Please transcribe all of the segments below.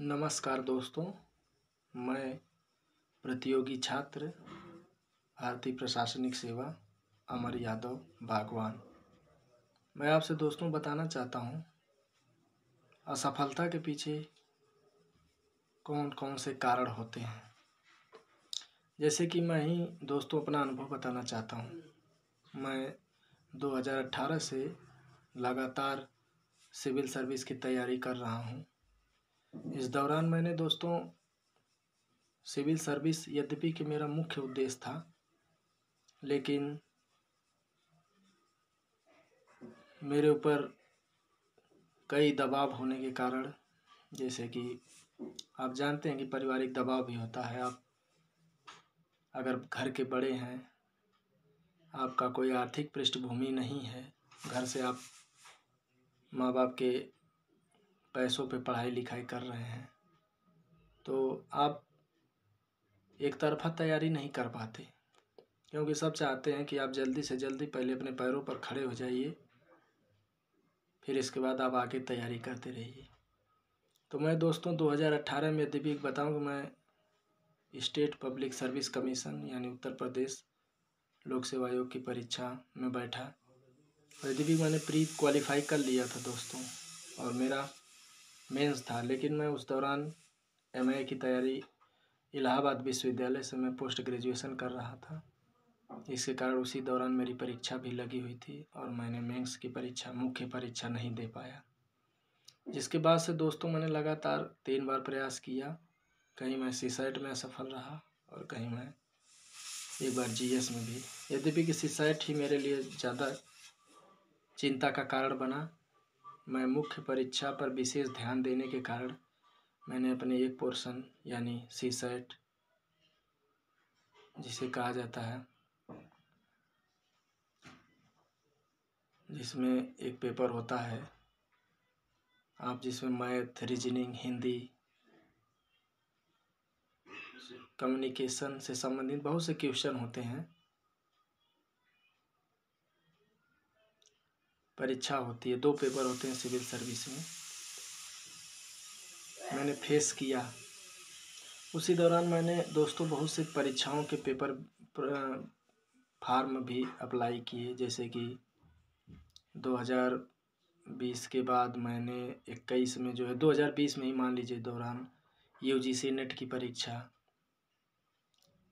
नमस्कार दोस्तों, मैं प्रतियोगी छात्र भारतीय प्रशासनिक सेवा अमर यादव बागवान। मैं आपसे दोस्तों बताना चाहता हूँ असफलता के पीछे कौन कौन से कारण होते हैं। जैसे कि मैं ही दोस्तों अपना अनुभव बताना चाहता हूँ। मैं 2018 से लगातार सिविल सर्विस की तैयारी कर रहा हूँ। इस दौरान मैंने दोस्तों सिविल सर्विस यद्यपि कि मेरा मुख्य उद्देश्य था, लेकिन मेरे ऊपर कई दबाव होने के कारण, जैसे कि आप जानते हैं कि पारिवारिक दबाव भी होता है। आप अगर घर के बड़े हैं, आपका कोई आर्थिक पृष्ठभूमि नहीं है, घर से आप माँ बाप के पैसों पे पढ़ाई लिखाई कर रहे हैं, तो आप एक तरफा तैयारी नहीं कर पाते, क्योंकि सब चाहते हैं कि आप जल्दी से जल्दी पहले अपने पैरों पर खड़े हो जाइए, फिर इसके बाद आप आगे तैयारी करते रहिए। तो मैं दोस्तों 2018 में यद्यपि बताऊँ कि मैं स्टेट पब्लिक सर्विस कमीशन यानी उत्तर प्रदेश लोक सेवा आयोग की परीक्षा में बैठा और यद्यपि मैंने प्री क्वालिफाई कर लिया था दोस्तों, और मेरा मेंस था, लेकिन मैं उस दौरान एमए की तैयारी इलाहाबाद विश्वविद्यालय से मैं पोस्ट ग्रेजुएशन कर रहा था। इसके कारण उसी दौरान मेरी परीक्षा भी लगी हुई थी और मैंने मेंस की परीक्षा मुख्य परीक्षा नहीं दे पाया। जिसके बाद से दोस्तों मैंने लगातार 3 बार प्रयास किया। कहीं मैं सीसैट में असफल रहा और कहीं मैं एक बार जीएस में भी। यद्यपि कि सीसैट ही मेरे लिए ज़्यादा चिंता का कारण बना। मैं मुख्य परीक्षा पर विशेष ध्यान देने के कारण मैंने अपने एक पोर्शन यानी सीसैट, जिसे कहा जाता है, जिसमें एक पेपर होता है आप जिसमें मैथ, रीजनिंग, हिंदी, कम्युनिकेशन से संबंधित बहुत से क्वेश्चन होते हैं, परीक्षा होती है, 2 पेपर होते हैं सिविल सर्विस में, मैंने फेस किया। उसी दौरान मैंने दोस्तों बहुत सी परीक्षाओं के पेपर फार्म भी अप्लाई किए। जैसे कि 2020 के बाद मैंने 21 में जो है 2020 में ही मान लीजिए दौरान यूजीसी नेट की परीक्षा,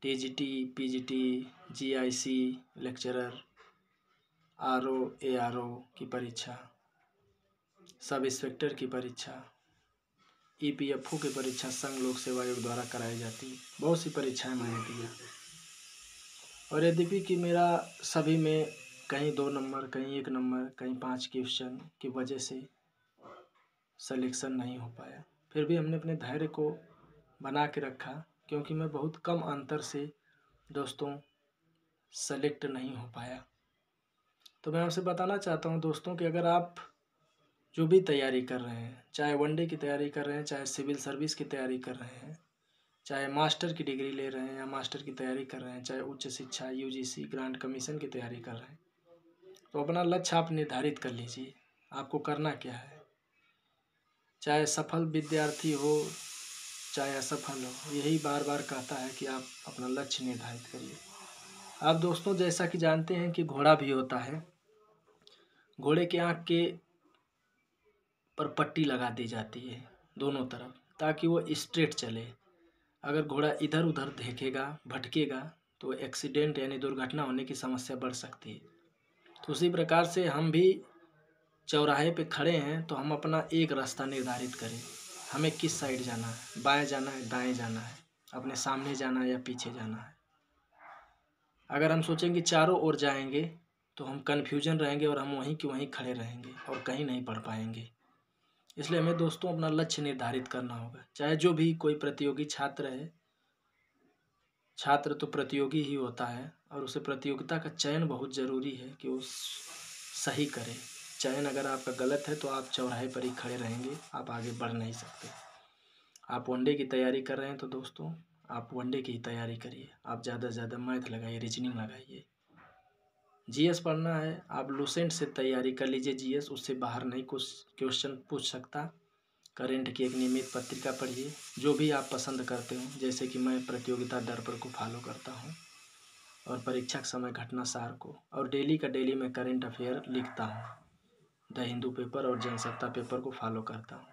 TGT, PGT, GIC lecturer, RO ARO की परीक्षा, सब इंस्पेक्टर की परीक्षा, ईपीएफओ की परीक्षा संघ लोक सेवा आयोग द्वारा कराई जाती है। बहुत सी परीक्षाएं मैंने दिया और यद्यपि कि मेरा सभी में कहीं 2 नंबर, कहीं 1 नंबर, कहीं 5 क्वेश्चन की वजह से सिलेक्शन नहीं हो पाया, फिर भी हमने अपने धैर्य को बना के रखा, क्योंकि मैं बहुत कम अंतर से दोस्तों सेलेक्ट नहीं हो पाया। तो मैं आपसे बताना चाहता हूँ दोस्तों कि अगर आप जो भी तैयारी कर रहे हैं, चाहे वनडे की तैयारी कर रहे हैं, चाहे सिविल सर्विस की तैयारी कर रहे हैं, चाहे मास्टर की डिग्री ले रहे हैं या मास्टर की तैयारी कर रहे हैं, चाहे उच्च शिक्षा यूजीसी ग्रांट कमीशन की तैयारी कर रहे हैं, तो अपना लक्ष्य आप निर्धारित कर लीजिए, आपको करना क्या है। चाहे सफल विद्यार्थी हो चाहे असफल हो, यही बार बार कहता है कि आप अपना लक्ष्य निर्धारित करिए। आप दोस्तों जैसा कि जानते हैं कि घोड़ा भी होता है, घोड़े के आँख के पर पट्टी लगा दी जाती है दोनों तरफ, ताकि वो स्ट्रेट चले। अगर घोड़ा इधर उधर देखेगा, भटकेगा, तो एक्सीडेंट यानी दुर्घटना होने की समस्या बढ़ सकती है। तो उसी प्रकार से हम भी चौराहे पे खड़े हैं तो हम अपना एक रास्ता निर्धारित करें, हमें किस साइड जाना है, बाएं जाना है, दाएं जाना है, अपने सामने जाना है या पीछे जाना है। अगर हम सोचेंगे चारों ओर जाएंगे तो हम कन्फ्यूजन रहेंगे और हम वहीं के वहीं खड़े रहेंगे और कहीं नहीं पढ़ पाएंगे। इसलिए हमें दोस्तों अपना लक्ष्य निर्धारित करना होगा। चाहे जो भी कोई प्रतियोगी छात्र है, छात्र तो प्रतियोगी ही होता है और उसे प्रतियोगिता का चयन बहुत ज़रूरी है कि वो सही करे। चयन अगर आपका गलत है तो आप चौराहे पर ही खड़े रहेंगे, आप आगे बढ़ नहीं सकते। आप वनडे की तैयारी कर रहे हैं तो दोस्तों आप वनडे की ही तैयारी करिए, आप ज़्यादा से ज़्यादा मैथ लगाइए, रीजनिंग लगाइए। जीएस पढ़ना है, आप लूसेंट से तैयारी कर लीजिए, जीएस उससे बाहर नहीं कुछ क्वेश्चन पूछ सकता। करेंट की एक नियमित पत्रिका पढ़िए, जो भी आप पसंद करते हो। जैसे कि मैं प्रतियोगिता दर्पण को फॉलो करता हूँ और परीक्षा के समय घटनासार को, और डेली का डेली मैं करेंट अफेयर लिखता हूँ। द हिंदू पेपर और जनसत्ता पेपर को फॉलो करता हूँ।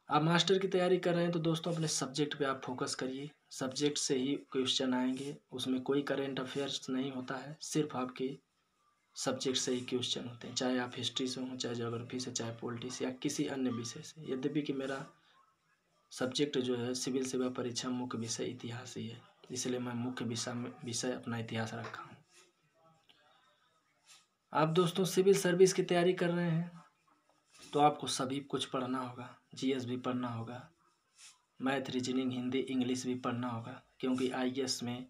आप मास्टर की तैयारी कर रहे हैं तो दोस्तों अपने सब्जेक्ट पे आप फोकस करिए। सब्जेक्ट से ही क्वेश्चन आएंगे, उसमें कोई करेंट अफेयर्स नहीं होता है, सिर्फ आपके सब्जेक्ट से ही क्वेश्चन होते हैं, चाहे आप हिस्ट्री से हों, चाहे ज्योग्राफी से, चाहे पॉलिटिक्स या किसी अन्य विषय से। यद्यपि कि मेरा सब्जेक्ट जो है सिविल सेवा परीक्षा मुख्य विषय इतिहास ही है, इसलिए मैं मुख्य विषय अपना इतिहास रखा हूँ। आप दोस्तों सिविल सर्विस की तैयारी कर रहे हैं तो आपको सभी कुछ पढ़ना होगा। जीएस भी पढ़ना होगा, मैथ, रीजनिंग, हिंदी, इंग्लिश भी पढ़ना होगा, क्योंकि आईएएस में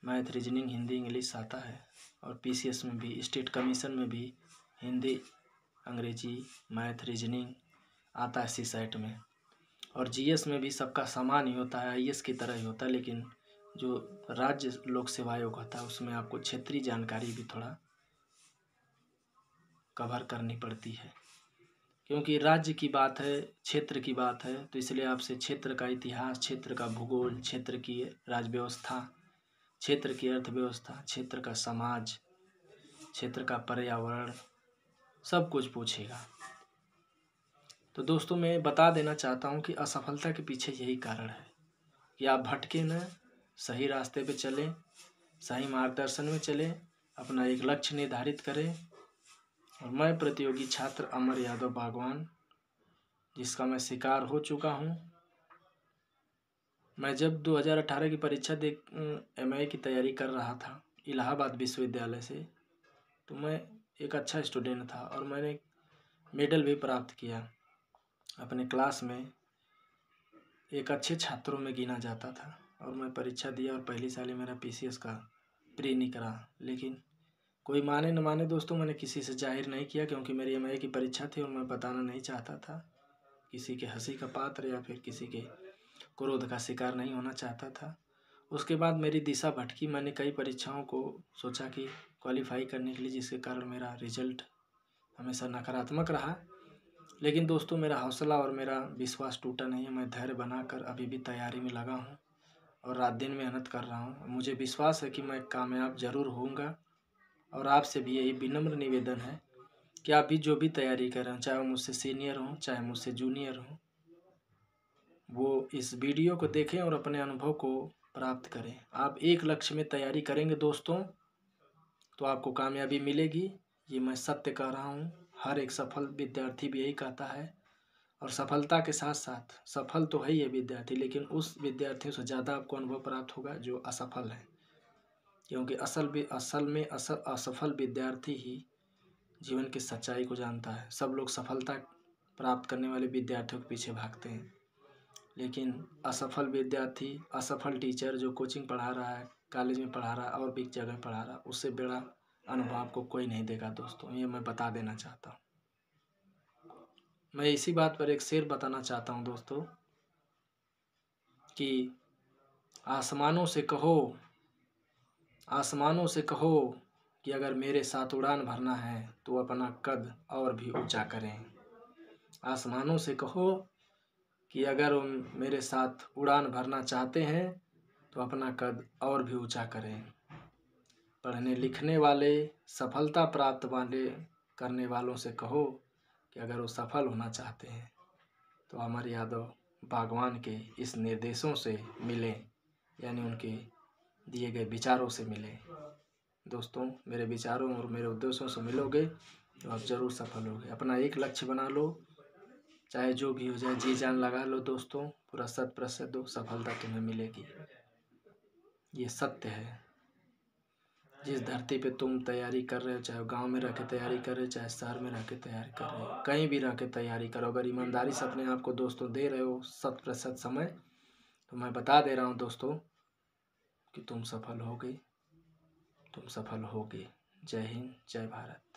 मैथ, रीजनिंग, हिंदी, इंग्लिश आता है, और पीसीएस में भी, स्टेट कमीशन में भी हिंदी, अंग्रेजी, मैथ, रीजनिंग आता है सीसैट में। और जीएस में भी सबका समान ही होता है, आईएएस की तरह ही होता है, लेकिन जो राज्य लोक सेवा आयोग होता है उसमें आपको क्षेत्रीय जानकारी भी थोड़ा कवर करनी पड़ती है, क्योंकि राज्य की बात है, क्षेत्र की बात है, तो इसलिए आपसे क्षेत्र का इतिहास, क्षेत्र का भूगोल, क्षेत्र की राज्य व्यवस्था, क्षेत्र की अर्थव्यवस्था, क्षेत्र का समाज, क्षेत्र का पर्यावरण, सब कुछ पूछेगा। तो दोस्तों मैं बता देना चाहता हूँ कि असफलता के पीछे यही कारण है कि आप भटके न, सही रास्ते पे चलें, सही मार्गदर्शन में चलें, अपना एक लक्ष्य निर्धारित करें। और मैं प्रतियोगी छात्र अमर यादव बागवान, जिसका मैं शिकार हो चुका हूँ। मैं जब 2018 की परीक्षा एमए की तैयारी कर रहा था इलाहाबाद विश्वविद्यालय से, तो मैं एक अच्छा स्टूडेंट था और मैंने मेडल भी प्राप्त किया। अपने क्लास में एक अच्छे छात्रों में गिना जाता था, और मैं परीक्षा दिया और पहली साल ही मेरा पीसीएस का प्री निकला। लेकिन कोई माने न माने दोस्तों, मैंने किसी से जाहिर नहीं किया, क्योंकि मेरी एमए की परीक्षा थी और मैं बताना नहीं चाहता था, किसी के हंसी का पात्र या फिर किसी के क्रोध का शिकार नहीं होना चाहता था। उसके बाद मेरी दिशा भटकी, मैंने कई परीक्षाओं को सोचा कि क्वालिफाई करने के लिए, जिसके कारण मेरा रिजल्ट हमेशा नकारात्मक रहा। लेकिन दोस्तों मेरा हौसला और मेरा विश्वास टूटा नहीं है। मैं धैर्य बनाकर अभी भी तैयारी में लगा हूँ और रात दिन मेहनत कर रहा हूँ। मुझे विश्वास है कि मैं कामयाब जरूर होऊंगा। और आपसे भी यही विनम्र निवेदन है कि आप भी जो भी तैयारी कर रहे हो, चाहे वो मुझसे सीनियर हो चाहे मुझसे जूनियर हो, वो इस वीडियो को देखें और अपने अनुभव को प्राप्त करें। आप एक लक्ष्य में तैयारी करेंगे दोस्तों तो आपको कामयाबी मिलेगी, ये मैं सत्य कह रहा हूँ। हर एक सफल विद्यार्थी भी यही कहता है। और सफलता के साथ साथ सफल तो है ही है विद्यार्थी, लेकिन उस विद्यार्थियों से ज़्यादा आपको अनुभव प्राप्त होगा जो असफल है, क्योंकि असफल विद्यार्थी ही जीवन की सच्चाई को जानता है। सब लोग सफलता प्राप्त करने वाले विद्यार्थियों के पीछे भागते हैं, लेकिन असफल विद्यार्थी, असफल टीचर जो कोचिंग पढ़ा रहा है, कॉलेज में पढ़ा रहा है और भी जगह पढ़ा रहा है, उससे बड़ा अनुभव आपको कोई नहीं देगा दोस्तों, ये मैं बता देना चाहता हूँ। मैं इसी बात पर एक शेर बताना चाहता हूँ दोस्तों कि आसमानों से कहो कि अगर मेरे साथ उड़ान भरना है तो अपना कद और भी ऊंचा करें। आसमानों से कहो कि अगर मेरे साथ उड़ान भरना चाहते हैं तो अपना कद और भी ऊंचा करें। पढ़ने लिखने वाले, सफलता प्राप्त करने वालों से कहो कि अगर वो सफल होना चाहते हैं तो अमर यादव बागवान के इस निर्देशों से मिलें, यानी उनके दिए गए विचारों से मिलें। दोस्तों मेरे विचारों और मेरे उद्देश्यों से मिलोगे तो आप ज़रूर सफल होगे। अपना एक लक्ष्य बना लो, चाहे जो भी हो जाए, जी जान लगा लो दोस्तों, पूरा 100% दो, सफलता तुम्हें मिलेगी। ये सत्य है। जिस धरती पे तुम तैयारी कर रहे हो, चाहे गांव में रह के तैयारी कर रहे हो, चाहे शहर में रह के तैयारी कर रहे हो, कहीं भी रह के तैयारी करो, अगर ईमानदारी से अपने आप को दोस्तों दे रहे हो 100% समय, तो मैं बता दे रहा हूँ दोस्तों कि तुम सफल होगे, तुम सफल होगे। जय हिंद, जय भारत।